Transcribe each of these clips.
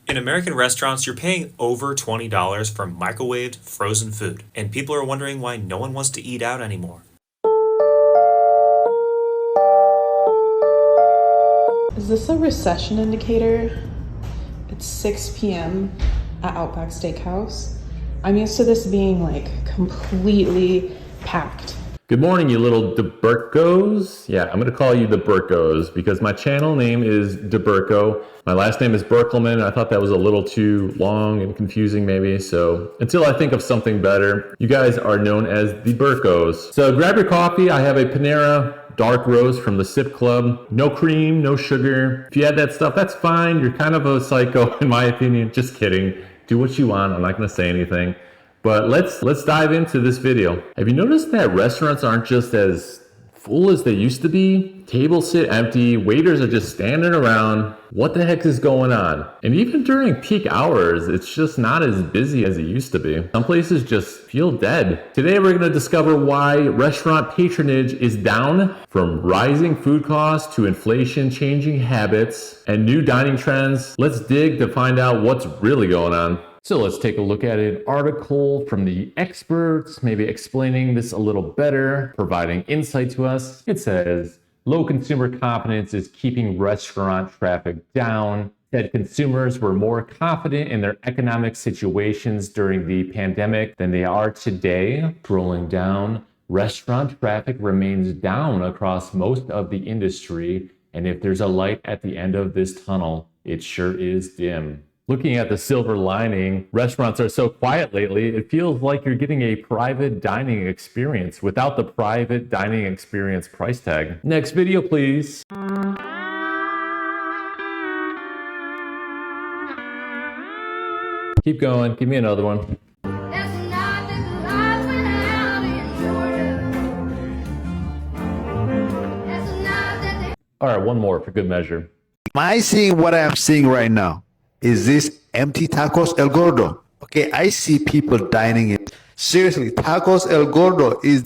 In American restaurants, you're paying over $20 for microwaved frozen food, and people are wondering why no one wants to eat out anymore. Is this a recession indicator? It's 6 p.m. at Outback Steakhouse. I'm used to this being like completely packed. Good morning, you little DeBurkos. Yeah, I'm going to call you the Burkos because my channel name is DeBurko. My last name is Berkelman. I thought that was a little too long and confusing maybe. So until I think of something better, you guys are known as the Burkos. So grab your coffee. I have a Panera dark roast from the Sip Club. No cream, no sugar. If you add that stuff, that's fine. You're kind of a psycho in my opinion. Just kidding. Do what you want. I'm not going to say anything. But let's dive into this video. Have you noticed that restaurants aren't just as full as they used to be? Tables sit empty, waiters are just standing around. What the heck is going on? And even during peak hours, it's just not as busy as it used to be. Some places just feel dead. Today we're going to discover why restaurant patronage is down, from rising food costs to inflation changing habits and new dining trends. Let's dig to find out what's really going on. So let's take a look at an article from the experts, maybe explaining this a little better, providing insight to us. It says, low consumer confidence is keeping restaurant traffic down. That consumers were more confident in their economic situations during the pandemic than they are today. Scrolling down, restaurant traffic remains down across most of the industry. And if there's a light at the end of this tunnel, it sure is dim. Looking at the silver lining, restaurants are so quiet lately, it feels like you're getting a private dining experience without the private dining experience price tag. Next video, please. Keep going, give me another one. All right, one more for good measure. Am I seeing what I'm seeing right now? Is this empty Tacos El Gordo? Okay, I see people dining in. Seriously, Tacos El Gordo is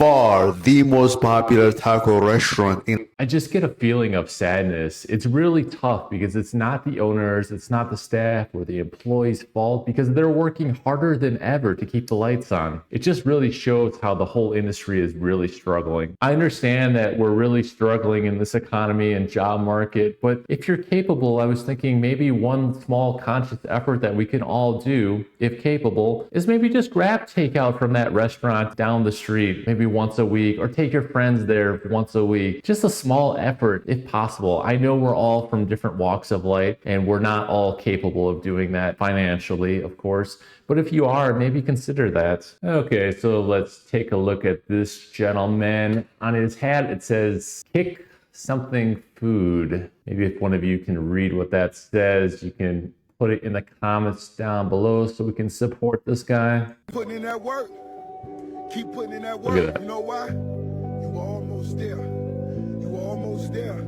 far the most popular taco restaurant in. I just get a feeling of sadness. It's really tough because it's not the owners, it's not the staff or the employees' fault because they're working harder than ever to keep the lights on. It just really shows how the whole industry is really struggling. I understand that we're really struggling in this economy and job market, but if you're capable, I was thinking maybe one small conscious effort that we can all do, if capable, is maybe just grab takeout from that restaurant down the street, maybe once a week, or take your friends there once a week. Just a small effort if possible. I know we're all from different walks of life and we're not all capable of doing that financially, of course. But if you are, maybe consider that. Okay, so let's take a look at this gentleman. On his hat, it says, kick something food. Maybe if one of you can read what that says, you can put it in the comments down below so we can support this guy. Putting in that work. Keep putting in that Look at work. that. You know why? You were almost there. You were almost there.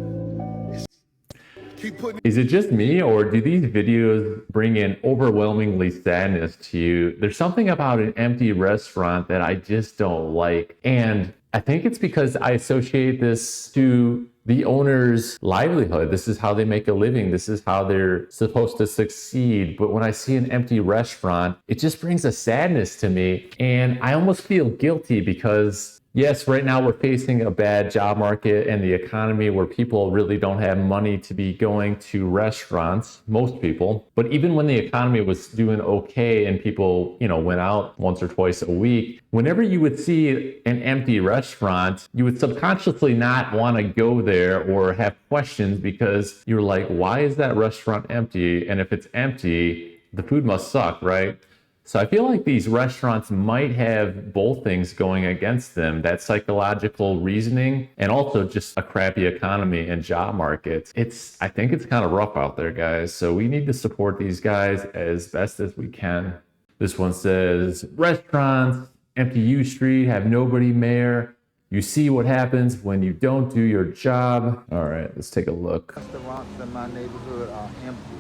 Keep putting. Is it just me, or do these videos bring in overwhelmingly sadness to you? There's something about an empty restaurant that I just don't like. And I think it's because I associate this to the owner's livelihood. This is how they make a living. This is how they're supposed to succeed. But when I see an empty restaurant, it just brings a sadness to me. And I almost feel guilty because yes, right now we're facing a bad job market and the economy where people really don't have money to be going to restaurants, most people. But even when the economy was doing okay and people, went out once or twice a week, whenever you would see an empty restaurant, you would subconsciously not want to go there or have questions because you're like, why is that restaurant empty? And if it's empty, the food must suck, right? So I feel like these restaurants might have both things going against them, that psychological reasoning and also just a crappy economy and job market. I think it's kind of rough out there, guys. So we need to support these guys as best as we can. This one says, restaurants, empty U Street, have nobody mayor. You see what happens when you don't do your job. All right, let's take a look. Restaurants in my neighborhood are empty.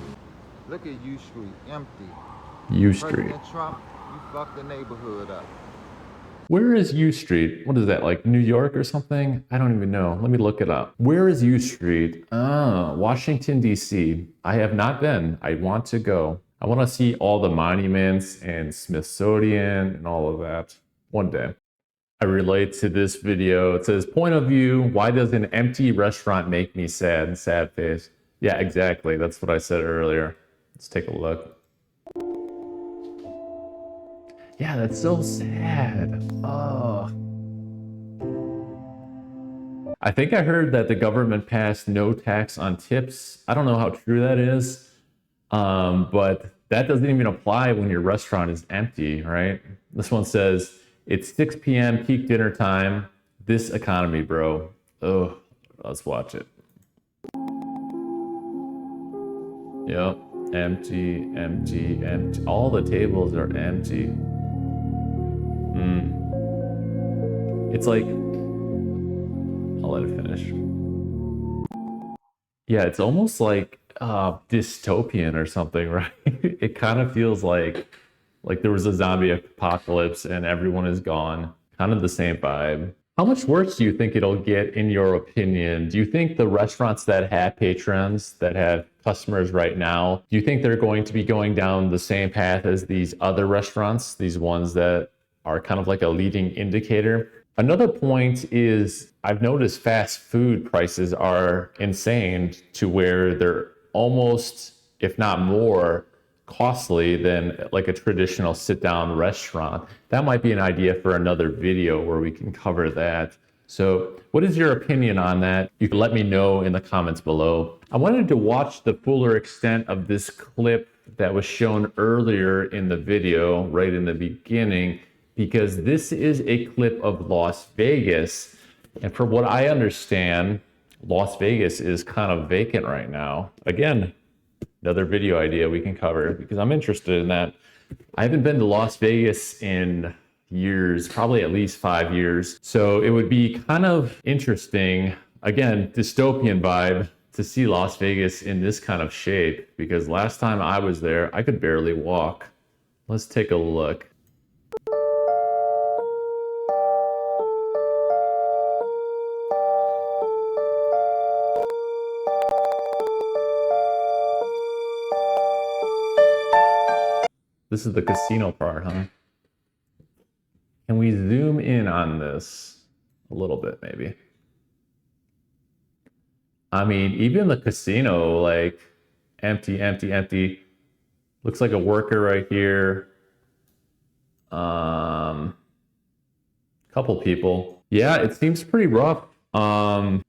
Look at U Street, empty. U Street. President Trump, you fucked the neighborhood up. Where is U Street? What is that, like New York or something? I don't even know. Let me look it up. Where is U Street? Washington, D.C. I have not been. I want to go. I want to see all the monuments and Smithsonian and all of that one day. I relate to this video. It says, point of view, why does an empty restaurant make me sad? Sad face. Yeah, exactly. That's what I said earlier. Let's take a look. Yeah, that's so sad. Oh. I think I heard that the government passed no tax on tips. I don't know how true that is, but that doesn't even apply when your restaurant is empty, right? This one says, it's 6 p.m. peak dinner time. This economy, bro. Oh, let's watch it. Yep, empty, empty, empty. All the tables are empty. It's like, I'll let it finish. Yeah, it's almost like dystopian or something, right? It kind of feels like there was a zombie apocalypse and everyone is gone. Kind of the same vibe. How much worse do you think it'll get in your opinion? Do you think the restaurants that have patrons, that have customers right now, do you think they're going to be going down the same path as these other restaurants, these ones that are kind of like a leading indicator? Another point is I've noticed fast food prices are insane to where they're almost, if not more, costly than like a traditional sit-down restaurant. That might be an idea for another video where we can cover that. So what is your opinion on that? You can let me know in the comments below. I wanted to watch the fuller extent of this clip that was shown earlier in the video, right in the beginning, because this is a clip of Las Vegas. And from what I understand, Las Vegas is kind of vacant right now. Again, another video idea we can cover because I'm interested in that. I haven't been to Las Vegas in years, probably at least 5 years. So it would be kind of interesting, again, dystopian vibe, to see Las Vegas in this kind of shape, because last time I was there, I could barely walk. Let's take a look. This is the casino part, huh? Can we zoom in on this a little bit, maybe? I mean, even the casino, like, empty, empty, empty. Looks like a worker right here. Couple people. Yeah, it seems pretty rough.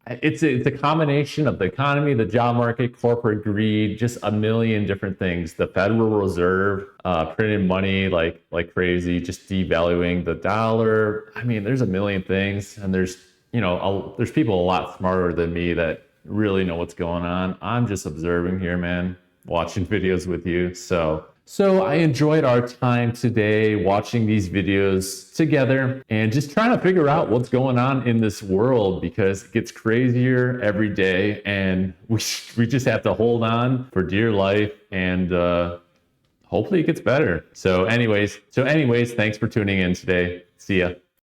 It's a combination of the economy, the job market, corporate greed, just a million different things. The Federal Reserve printing money like crazy, just devaluing the dollar. I mean, there's a million things, and there's there's people a lot smarter than me that really know what's going on. I'm just observing here, man, watching videos with you. So I enjoyed our time today watching these videos together and just trying to figure out what's going on in this world, because it gets crazier every day, and we just have to hold on for dear life, and hopefully it gets better. So anyways, thanks for tuning in today. See ya.